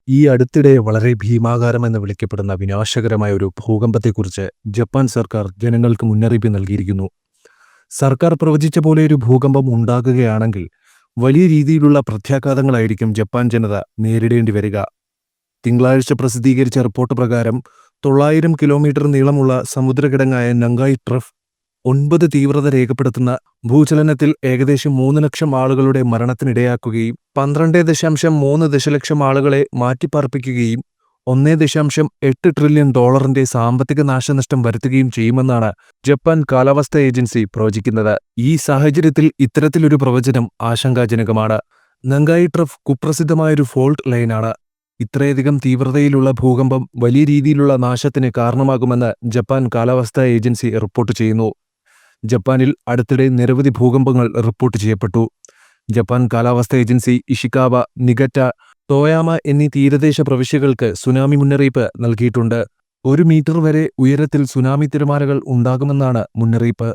ഈ അടുത്തിടെ വളരെ ഭീമാകാരമെന്ന് വിളിക്കപ്പെടുന്ന വിനാശകരമായ ഒരു ഭൂകമ്പത്തെക്കുറിച്ച് ജപ്പാൻ സർക്കാർ ജനങ്ങൾക്ക് മുന്നറിയിപ്പ് നൽകിയിരിക്കുന്നു. സർക്കാർ പ്രവചിച്ച പോലെ ഒരു ഭൂകമ്പം ഉണ്ടാകുകയാണെങ്കിൽ വലിയ രീതിയിലുള്ള പ്രത്യാഘാതങ്ങളായിരിക്കും ജപ്പാൻ ജനത നേരിടേണ്ടി വരിക. തിങ്കളാഴ്ച പ്രസിദ്ധീകരിച്ച റിപ്പോർട്ട് പ്രകാരം 900 കിലോമീറ്റർ നീളമുള്ള സമുദ്രകിടങ്ങായ നങ്കായി ട്രഫ് 9 തീവ്രത രേഖപ്പെടുത്തുന്ന ഭൂചലനത്തിൽ ഏകദേശം 3 ലക്ഷം ആളുകളുടെ മരണത്തിനിടയാക്കുകയും 12.3 ദശലക്ഷം ആളുകളെ മാറ്റിപ്പാർപ്പിക്കുകയും $1.8 ട്രില്യൺ സാമ്പത്തിക നാശനഷ്ടം വരുത്തുകയും ചെയ്യുമെന്നാണ് ജപ്പാൻ കാലാവസ്ഥാ ഏജൻസി പ്രവചിക്കുന്നത്. ഈ സാഹചര്യത്തിൽ ഇത്തരത്തിലൊരു പ്രവചനം ആശങ്കാജനകമാണ്. നങ്കായി ട്രഫ് കുപ്രസിദ്ധമായൊരു ഫോൾട്ട് ലൈനാണ്. ഇത്രയധികം തീവ്രതയിലുള്ള ഭൂകമ്പം വലിയ രീതിയിലുള്ള നാശത്തിന് കാരണമാകുമെന്ന് ജപ്പാൻ കാലാവസ്ഥാ ഏജൻസി റിപ്പോർട്ട് ചെയ്യുന്നു. ജപ്പാനിൽ അടുത്തിടെ നിരവധി ഭൂകമ്പങ്ങൾ റിപ്പോർട്ട് ചെയ്യപ്പെട്ടു. ജപ്പാൻ കാലാവസ്ഥാ ഏജൻസി ഇഷിക്കാവ, നിഗറ്റ, തോയാമ എന്നീ തീരദേശ പ്രവിശ്യകൾക്ക് സുനാമി മുന്നറിയിപ്പ് നൽകിയിട്ടുണ്ട്. 1 മീറ്റർ വരെ ഉയരത്തിൽ സുനാമി തിരമാലകൾ ഉണ്ടാകുമെന്നാണ് മുന്നറിയിപ്പ്.